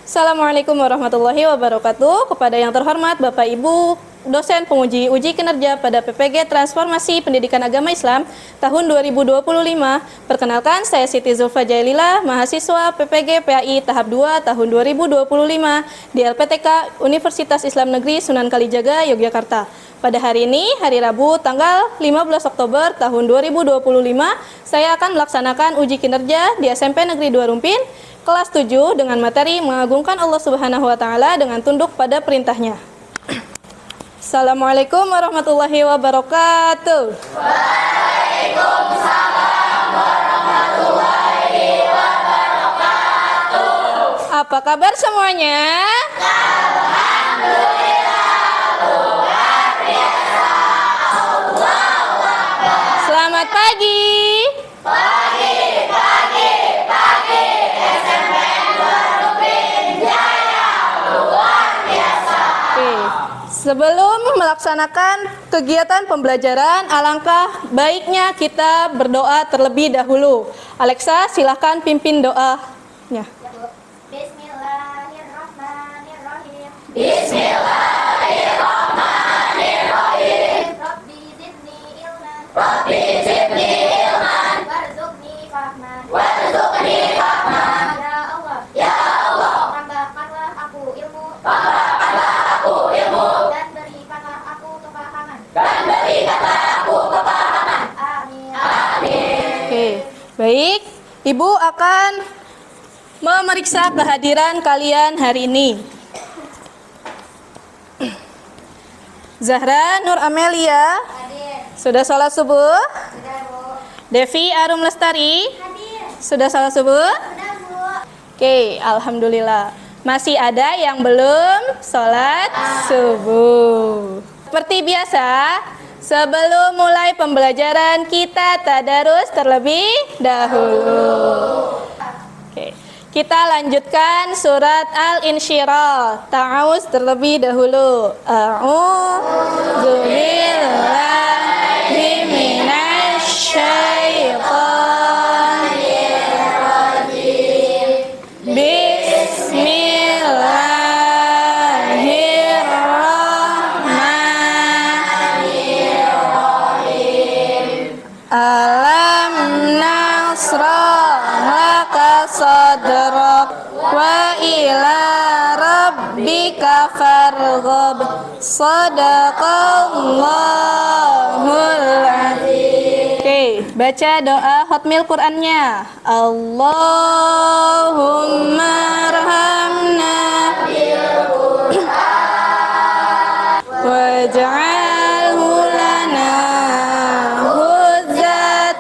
Assalamualaikum warahmatullahi wabarakatuh. Kepada yang terhormat Bapak Ibu dosen penguji uji kinerja pada PPG Transformasi Pendidikan Agama Islam tahun 2025. Perkenalkan, saya Siti Zulfa Jailila, mahasiswa PPG PAI tahap 2 tahun 2025 di LPTK Universitas Islam Negeri Sunan Kalijaga, Yogyakarta. Pada hari ini, hari Rabu, tanggal 15 Oktober tahun 2025, saya akan melaksanakan uji kinerja di SMP Negeri 2 Rumpin, kelas 7 dengan materi mengagungkan Allah Subhanahu wa Ta'ala dengan tunduk pada perintahnya. Assalamualaikum warahmatullahi wabarakatuh. Waalaikumsalam warahmatullahi wabarakatuh. Apa kabar semuanya? Alhamdulillah, luar biasa. Allahu Akbar. Selamat pagi. Pagi. SMPN 2 Rumpin Jaya, luar biasa. Oke. Sebelum melaksanakan kegiatan pembelajaran, alangkah baiknya kita berdoa terlebih dahulu. Alexa, silahkan pimpin doanya. Bismillahirrahmanirrahim. Bismillahirrahmanirrahim. Rabbi zidni ilman. Rabbi zidni ilman. Warzuqni fahman. Warzuqni fahman. Ya Allah. Tambahkanlah aku ilmu. Tambahkanlah aku ilmu. Dan berikanlah aku kepahaman. Dan berikanlah aku kepahaman. Amin. Amin. Oke, baik. Ibu akan memeriksa kehadiran kalian hari ini. Zahra Nur Amelia, Hadir. sudah sholat subuh? Sudah, Bu. Devi Arum Lestari, Hadir. sudah sholat subuh? Sudah, Bu. Oke, alhamdulillah. Masih ada yang belum sholat subuh. Seperti biasa, sebelum mulai pembelajaran kita tadarus terlebih dahulu. Oke, kita lanjutkan surat Al-Insyirah. Ta'awuz terlebih dahulu. A'udzu billahi minasy syaithanir rajim. Bismillahirrahmanirrahim. Alam nasrah laka sadrak wa ila rabbika farghab. Sadaqallahul azim. Oke, baca doa hotmail Qur'annya. Allahumma arhamna waj'alhu lana hujjat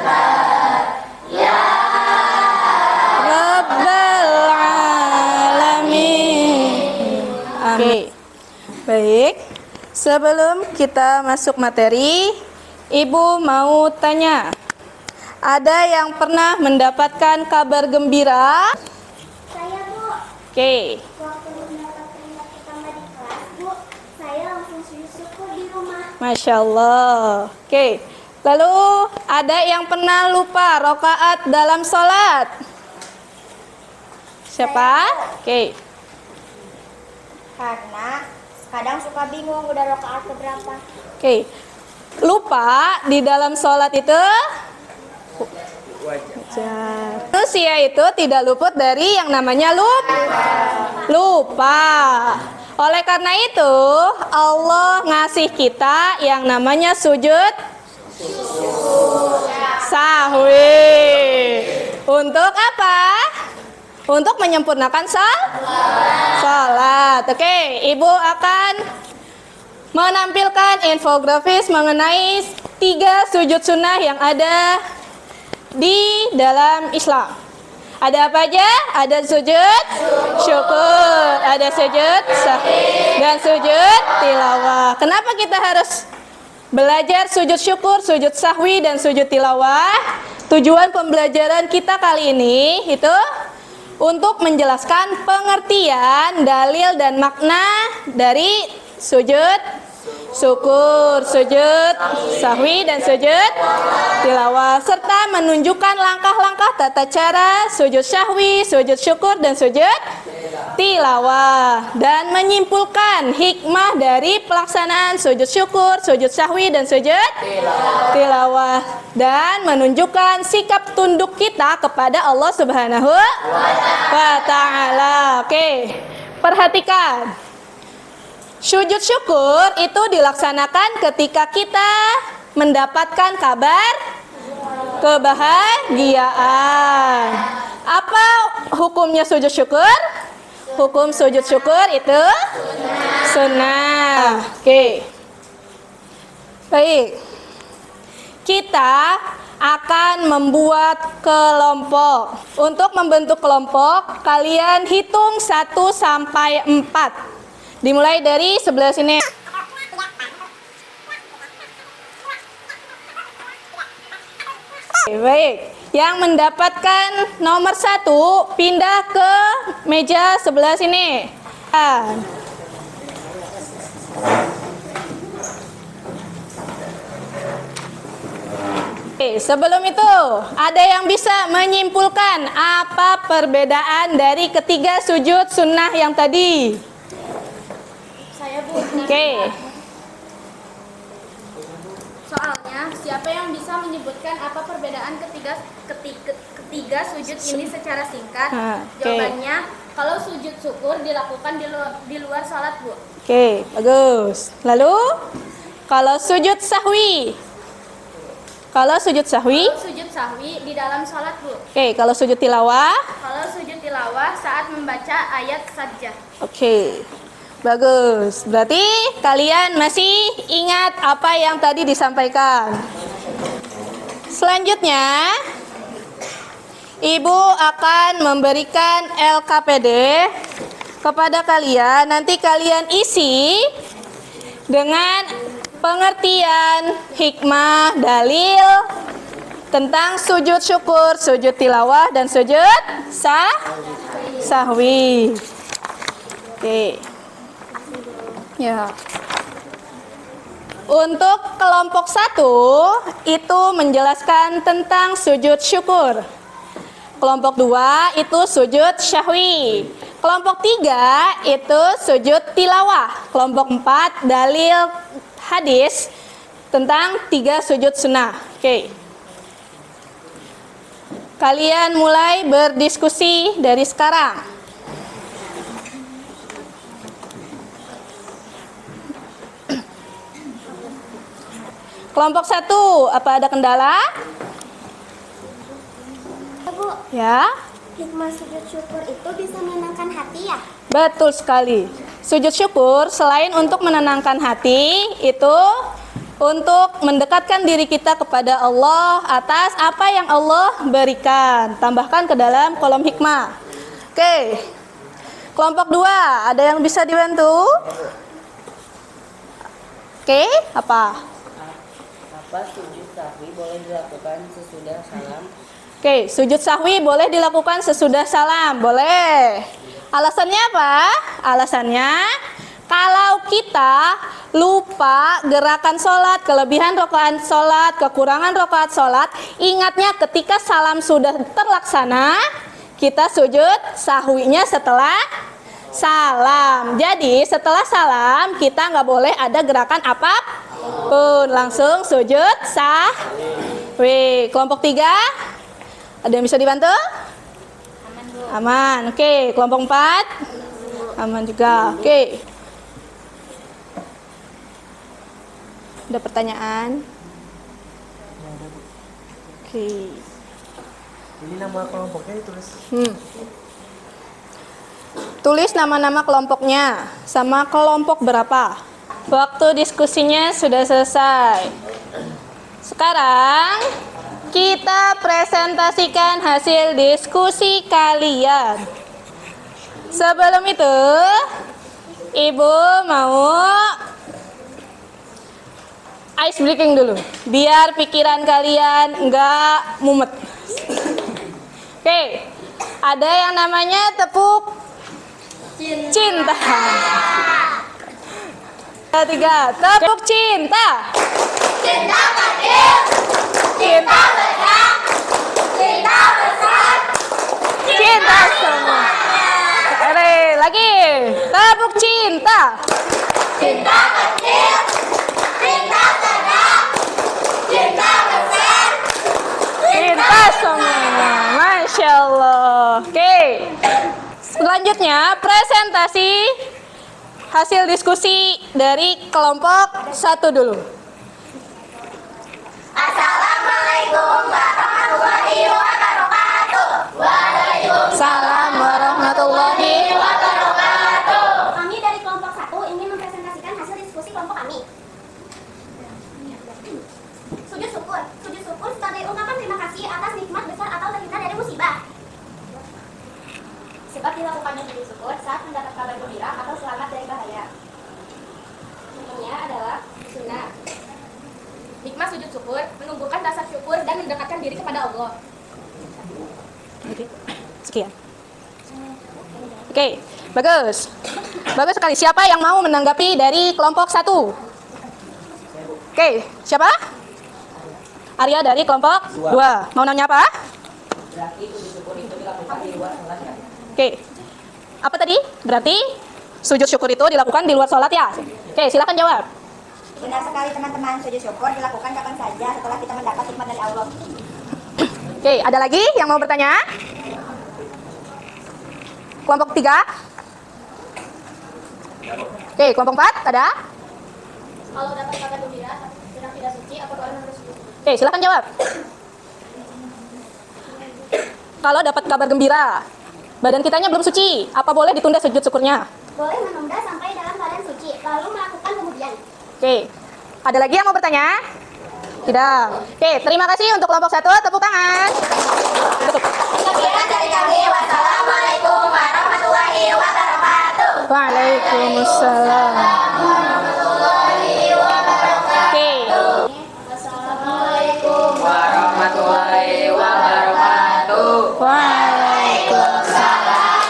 Rabbal alamin. Oke, baik. Sebelum kita masuk materi, Ibu mau tanya, ada yang pernah mendapatkan kabar gembira? Saya, Bu. Oke, Waktu mendapat peringkat pertama di kelas, Bu, saya langsung sujud syukur di rumah. Masya Allah. Oke, lalu ada yang pernah lupa rokaat dalam sholat? Siapa? Oke, Karena kadang suka bingung udah rakaat keberapa. oke. Lupa di dalam sholat itu wajar. Manusia itu tidak luput dari yang namanya lupa. Oleh karena itu, Allah ngasih kita yang namanya sujud sahwi. Untuk apa? Untuk menyempurnakan salat. Oke, Ibu akan menampilkan infografis mengenai 3 sujud sunnah yang ada di dalam Islam. Ada apa aja? Ada sujud syukur, ada sujud sahwi, dan sujud tilawah. Kenapa kita harus belajar sujud syukur, sujud sahwi, dan sujud tilawah? Tujuan pembelajaran kita kali ini itu untuk menjelaskan pengertian, dalil, dan makna dari sujud syukur, sujud sahwi dan sujud tilawah, serta menunjukkan langkah-langkah tata cara sujud sahwi, sujud syukur dan sujud tilawah, dan menyimpulkan hikmah dari pelaksanaan sujud syukur, sujud sahwi dan sujud tilawah, dan menunjukkan sikap tunduk kita kepada Allah Subhanahu wa taala. Oke, perhatikan. Sujud syukur itu dilaksanakan ketika kita mendapatkan kabar kebahagiaan. Apa hukumnya sujud syukur? Hukum sujud syukur itu sunnah. Oke. Baik. Kita akan membuat kelompok. Untuk membentuk kelompok, kalian hitung 1 sampai 4. Dimulai dari sebelah sini. Baik, yang mendapatkan nomor 1 pindah ke meja sebelah sini. Oke, sebelum itu, ada yang bisa menyimpulkan apa perbedaan dari ketiga sujud sunnah yang tadi? Saya, Bu. Oke. Soalnya, siapa yang bisa menyebutkan apa perbedaan ketiga sujud ini secara singkat? Oke. Jawabannya, kalau sujud syukur dilakukan di luar sholat, Bu. Oke, bagus. Lalu, kalau sujud sahwi? Kalau sujud sahwi? Kalau sujud sahwi di dalam sholat, Bu. Oke, kalau sujud tilawah? Kalau sujud tilawah saat membaca ayat sajdah. Oke, bagus. Berarti kalian masih ingat apa yang tadi disampaikan. Selanjutnya, Ibu akan memberikan LKPD kepada kalian. Nanti kalian isi dengan pengertian, hikmah, dalil tentang sujud syukur, sujud tilawah, dan sujud sahwi. Oke. Ya. Untuk kelompok 1 itu menjelaskan tentang sujud syukur. Kelompok 2 itu sujud syahwi. Kelompok 3 itu sujud tilawah. Kelompok 4 dalil hadis tentang 3 sujud sunnah. Oke. Kalian mulai berdiskusi dari sekarang. Kelompok 1, apa ada kendala? Bu, Ya, hikmah sujud syukur itu bisa menenangkan hati ya? betul sekali. Sujud syukur selain untuk menenangkan hati, itu untuk mendekatkan diri kita kepada Allah atas apa yang Allah berikan. Tambahkan ke dalam kolom hikmah. Oke. Kelompok 2, ada yang bisa dibantu? Oke, apa? Apa sujud sahwi boleh dilakukan sesudah salam? Oke, sujud sahwi boleh dilakukan sesudah salam, boleh. Alasannya apa? Alasannya, kalau kita lupa gerakan sholat, kelebihan rakaat sholat, kekurangan rakaat sholat, ingatnya ketika salam sudah terlaksana, kita sujud sahwinya setelah salam. Jadi setelah salam kita nggak boleh ada gerakan apapun, langsung sujud sahwi. Kelompok 3, ada yang bisa dibantu? Aman. Oke, kelompok 4 aman juga. Oke. Ada pertanyaan? Oke. Ini nama kelompoknya ditulis. Tulis nama-nama kelompoknya sama kelompok berapa. Waktu diskusinya sudah selesai. Sekarang kita presentasikan hasil diskusi kalian. Sebelum itu, Ibu mau ice breaking dulu, biar pikiran kalian nggak mumet. Oke, ada yang namanya tepuk cinta. 3, tepuk cinta. Cinta kecil, cinta besar, cinta besar, Cinta semua. Lagi, tepuk cinta. cinta kecil, cinta sedang, cinta besar, Cinta semuanya. Masya Allah. Oke. Selanjutnya, presentasi hasil diskusi dari kelompok 1 dulu. Assalamualaikum warahmatullahi wabarakatuh. Salam warahmatullahi Wabarakatuh. Kami dari kelompok 1 ingin mempresentasikan hasil diskusi kelompok kami. Sujud syukur. Sujud syukur sebagai ungkapan terima kasih atas nikmat besar atau terhindar dari musibah. Sebab dilakukannya sujud syukur saat mendapat kabar gembira atau selamat dari bahaya. Hukumnya adalah sunnah. Nikmat sujud syukur menumbuhkan rasa syukur dan mendekatkan diri kepada Allah. Oke. Sekian. Oke, bagus. Bagus sekali. Siapa yang mau menanggapi dari kelompok 1? Oke, siapa? Arya dari kelompok 2. Mau nanya apa? Berarti sujud syukur itu dilakukan di luar sholat ya? Oke. Apa tadi? Berarti sujud syukur itu dilakukan di luar sholat ya? Oke, silakan jawab. Benar sekali teman-teman, sujud syukur dilakukan kapan saja setelah kita mendapat hikmat dari Allah. Oke, ada lagi yang mau bertanya? Kelompok 3? Oke, kelompok 4 ada? Kalau dapat kabar gembira sedang tidak suci, apakah orang harus sujud? Oke, silakan jawab. Kalau dapat kabar gembira, badan kitanya belum suci, apa boleh ditunda sujud syukurnya? Boleh menunda sampai dalam badan suci, lalu melakukan kemudian. Oke, ada lagi yang mau bertanya? Tidak. Oke, terima kasih untuk kelompok 1, tepuk tangan. Tutup. Sekian dari kami, wassalamualaikum warahmatullahi wabarakatuh. Waalaikumsalam. Oke. Wassalamualaikum Warahmatullahi wabarakatuh. Waalaikumsalam.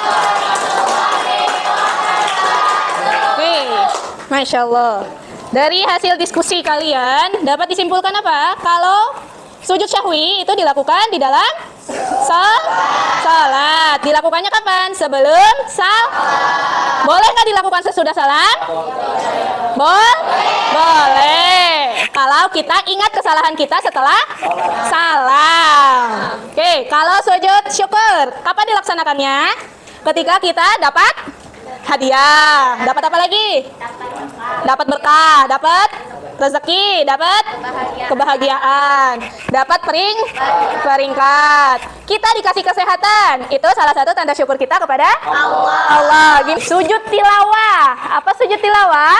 Oke, Masya Allah. Dari hasil diskusi kalian dapat disimpulkan apa? Kalau sujud syahwi itu dilakukan di dalam salat. Dilakukannya kapan? Sebelum salat. Boleh nggak dilakukan sesudah salat? Boleh. Kalau kita ingat kesalahan kita setelah salam. Oke, kalau sujud syukur, kapan dilaksanakannya? Ketika kita dapat hadiah. Dapat apa lagi? Dapat berkah, dapat rezeki, dapat kebahagiaan, dapat peringkat. Kita dikasih kesehatan. Itu salah satu tanda syukur kita kepada Allah. Gini, sujud tilawah. Apa sujud tilawah?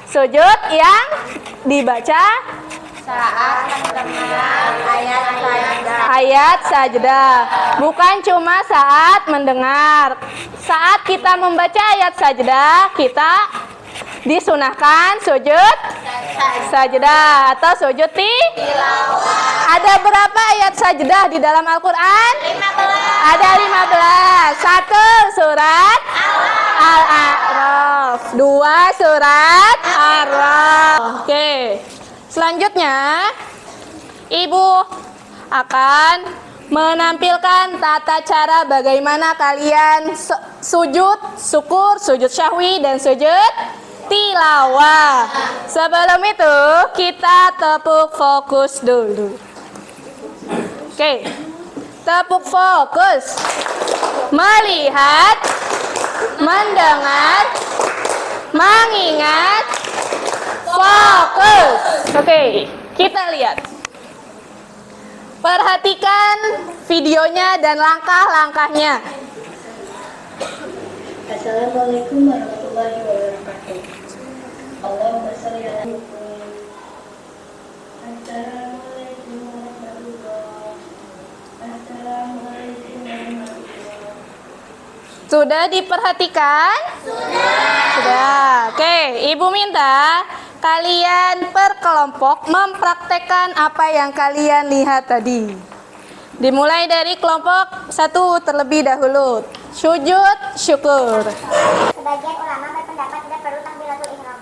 Sujud yang dibaca saat mendengar ayat sajdah. ayat sajdah. Bukan cuma saat mendengar. Saat kita membaca ayat sajdah, kita disunahkan sujud sajdah atau sujud tilawah. Ada berapa ayat sajdah di dalam Al-Quran? 15. Ada 15. 1 surat Al-A'raf, 2 surat Ar-Ra'd. Oke. Selanjutnya, Ibu akan menampilkan tata cara bagaimana kalian sujud syukur, sujud syahwi, dan sujud tilawah. Sebelum itu, kita tepuk fokus dulu. Oke, tepuk fokus. Melihat, mendengar, mengingat, fokus. Oke, kita lihat. Perhatikan videonya dan langkah-langkahnya. Assalamualaikum warahmatullahi wabarakatuh. Allahumma shalli ala Muhammad. Assalamualaikum warahmatullahi wabarakatuh. Sudah diperhatikan? Sudah. Oke, Ibu minta kalian per kelompok mempraktekkan apa yang kalian lihat tadi. Dimulai dari kelompok 1 terlebih dahulu. Sujud syukur. Sebagian ulama berpendapat tidak perlu takbiratul ihram.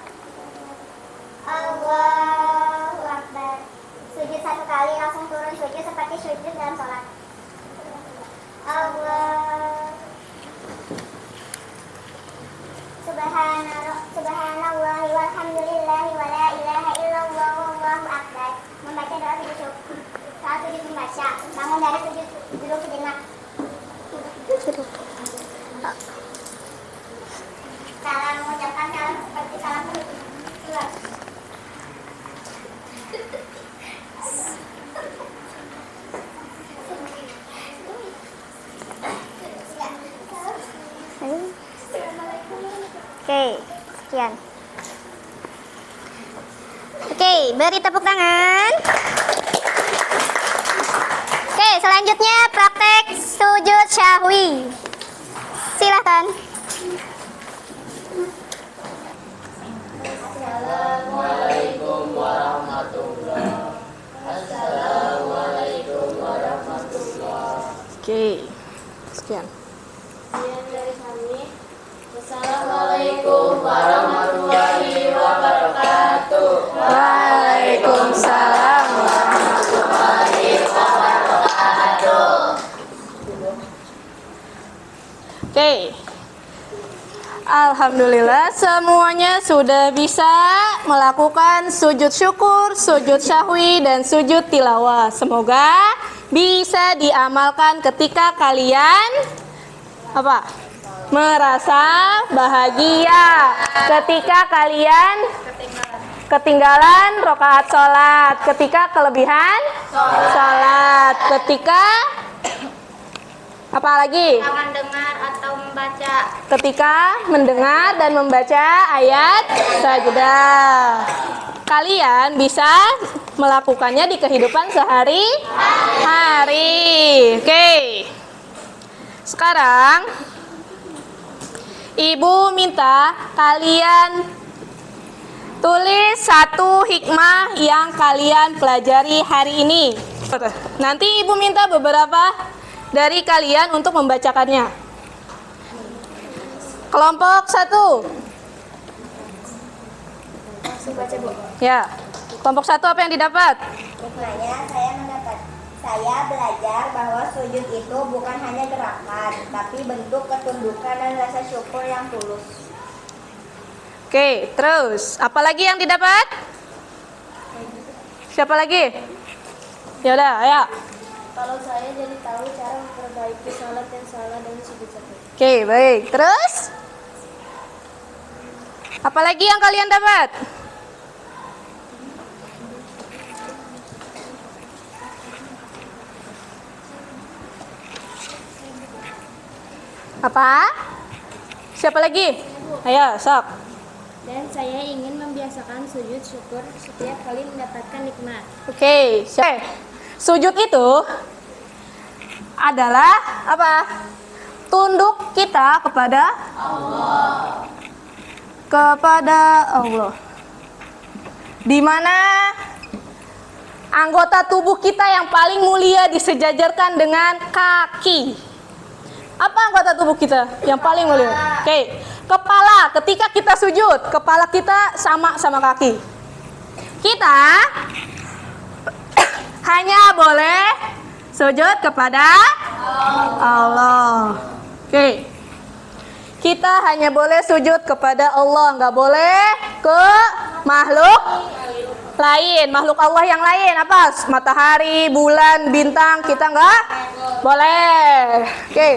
dalam sholat. Allah Subhanallah walhamdulillahi wa la ilaha illallah wallahu akbar. Membaca doa sujud syukur. Saat sujud membaca, bangun dari sujud duduk sejenak. Salam mengucapkan salam seperti salam keluar. Oke, sekian. Oke, beri tepuk tangan. Oke, selanjutnya praktek sujud syahwi. Silahkan. Assalamualaikum warahmatullahi Assalamualaikum warahmatullahi. Oke, sekian. Assalamualaikum warahmatullahi wabarakatuh. Waalaikumsalam warahmatullahi wabarakatuh. Oke. Alhamdulillah semuanya sudah bisa melakukan sujud syukur, sujud syahwi, dan sujud tilawah. Semoga bisa diamalkan ketika kalian merasa bahagia, ketika kalian ketinggalan rakaat sholat, ketika kelebihan sholat, ketika apa lagi? Mendengar atau membaca. Ketika mendengar dan membaca ayat sajdah. Kalian bisa melakukannya di kehidupan sehari-hari. Oke. Sekarang Ibu minta kalian tulis satu hikmah yang kalian pelajari hari ini. Nanti Ibu minta beberapa dari kalian untuk membacakannya. Kelompok 1. Ya. Kelompok 1 apa yang didapat? Hikmahnya saya belajar bahwa sujud itu bukan hanya gerakan, tapi bentuk ketundukan dan rasa syukur yang tulus. Oke, terus apa lagi yang didapat? Siapa lagi? Ya udah, ayo. Kalau saya jadi tahu cara memperbaiki sholat yang salah dan sujud sahwi. Oke, baik. Terus? Apa lagi yang kalian dapat? Apa? Siapa lagi? Ayo, sok. Dan saya ingin membiasakan sujud syukur setiap kali mendapatkan nikmat. Oke, sujud itu adalah apa? Tunduk kita kepada Allah. Kepada Allah. Di mana anggota tubuh kita yang paling mulia disejajarkan dengan kaki. Apa anggota tubuh kita yang paling mulia? Oke, kepala. Ketika kita sujud, kepala kita sama kaki. Kita hanya boleh sujud kepada Allah. Oke. Kita hanya boleh sujud kepada Allah, nggak boleh ke makhluk lain, makhluk Allah yang lain. Apa? Matahari, bulan, bintang, kita nggak boleh. Oke.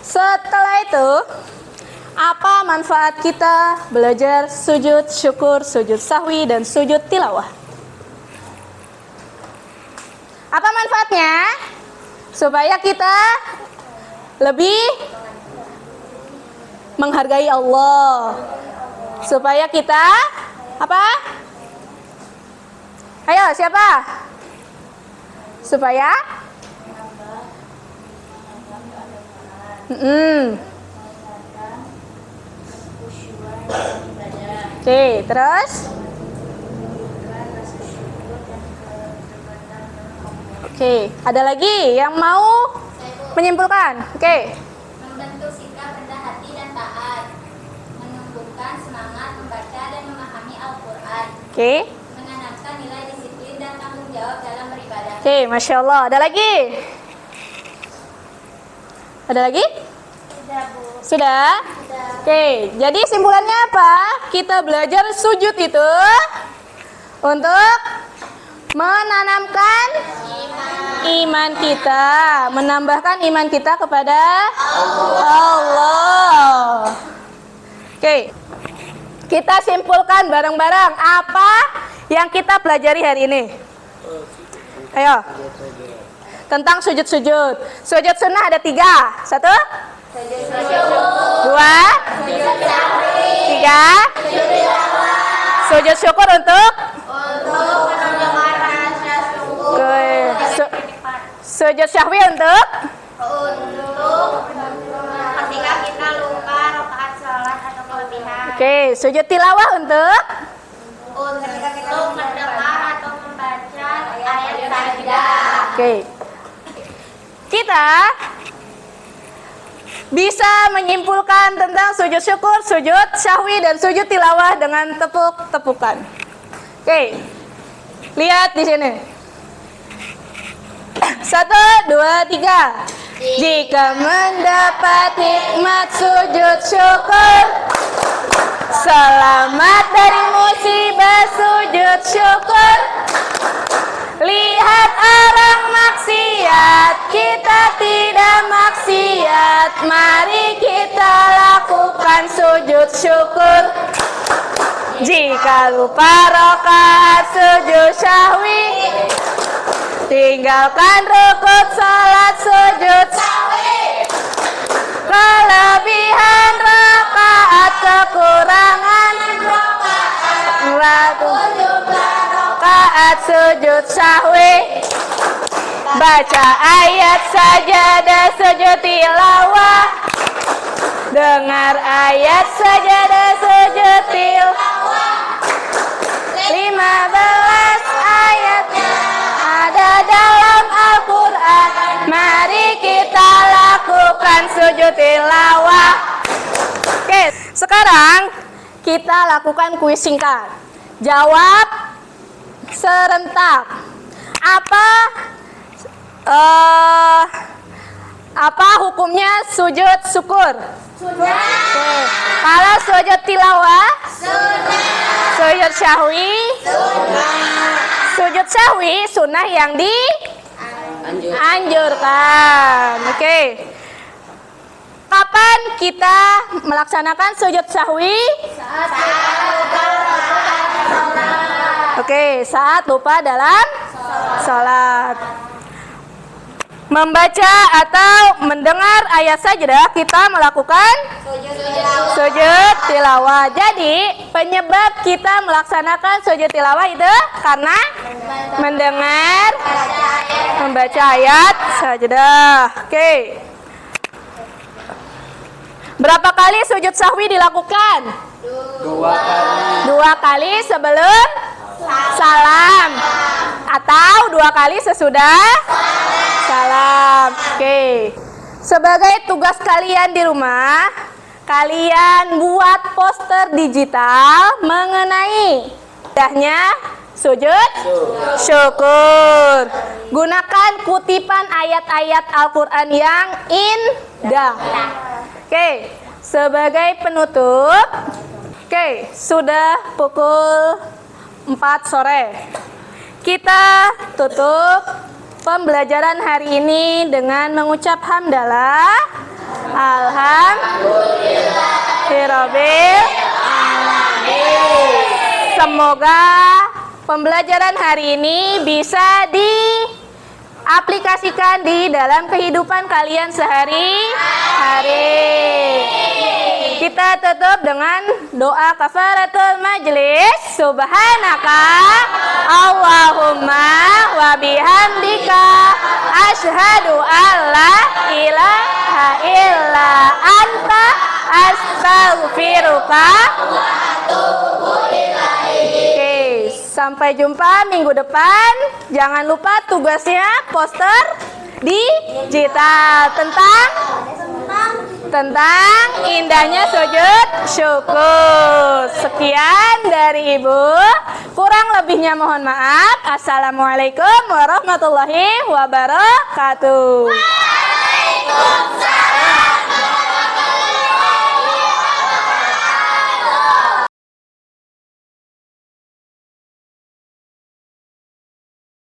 Setelah itu, apa manfaat kita belajar sujud syukur, sujud sahwi, dan sujud tilawah? Apa manfaatnya? Supaya kita lebih menghargai Allah. Supaya kita apa? Ayo, siapa? Supaya Oke, terus? Oke, ada lagi yang mau menyimpulkan? Oke. Membentuk sikap rendah hati dan taat, menumbuhkan semangat membaca dan memahami Al-Quran. Oke. Oke, Masya Allah. Ada lagi? Ada lagi? Sudah? Oke, jadi simpulannya apa? Kita belajar sujud itu untuk menanamkan iman kita, menambahkan iman kita kepada Allah. Oke, kita simpulkan bareng-bareng apa yang kita pelajari hari ini. Ayo, tentang sujud-sujud. Sujud sunnah ada 3. 1, 2, 3. Sujud syukur untuk sujud syahwi untuk ketika kita lupa rakaat salat atau kelebihan. Oke, sujud tilawah untuk Ketika kita mendengar atau membaca ayat sajdah. Oke. Kita bisa menyimpulkan tentang sujud syukur, sujud syahwi, dan sujud tilawah dengan tepuk-tepukan. Oke. Lihat di sini. 1, 2, 3. Jika mendapat hikmat sujud syukur, selamat dari musibah sujud syukur. Lihat orang maksiat, kita tidak maksiat. Mari kita lakukan sujud syukur. Jika lupa rakaat sujud syahwi, tinggalkan rukuk salat sujud syahwi. Kelebihan rakaat, kekurangan rakaat sujud syahwi. Baca ayat sajadah sujud tilawah. Dengar ayat sajadah sujud tilawah. 15 ayatnya ada dalam Al-Quran. Mari kita lakukan sujud tilawah. Oke, sekarang kita lakukan kuis singkat. Jawab serentak. Apa hukumnya sujud syukur? Sunnah. Kalau sujud tilawah? Sunnah. Sujud syahwi? Sunnah. Sujud syahwi sunnah yang dianjurkan. Oke. Kapan kita melaksanakan sujud syahwi? Oke, saat lupa dalam salat. Membaca atau mendengar ayat sajdah, kita melakukan sujud tilawah. Jadi, penyebab kita melaksanakan sujud tilawah itu karena mendengar, membaca ayat sajdah. Oke. Berapa kali sujud sahwi dilakukan? 2 kali sebelum salam atau 2 kali sesudah salam. Oke. Sebagai tugas kalian di rumah, kalian buat poster digital mengenai indahnya sujud syukur. Gunakan kutipan ayat-ayat Al-Quran yang indah. Oke, sebagai penutup, sudah pukul 4 sore. Kita tutup pembelajaran hari ini dengan mengucap hamdalah. Alhamdulillahirabbil alamin. Semoga pembelajaran hari ini bisa diaplikasikan di dalam kehidupan kalian sehari-hari. Kita tutup dengan doa kafaratul majlis. Subhanaka Allahumma wa bihamdika asyhadu alla ilaha illa anta astaghfiruka wa atubu ilaik. Oke, sampai jumpa minggu depan. Jangan lupa tugasnya poster digital tentang tentang indahnya sujud syukur. Sekian dari Ibu. Kurang lebihnya mohon maaf. Assalamualaikum warahmatullahi wabarakatuh. Waalaikumsalam.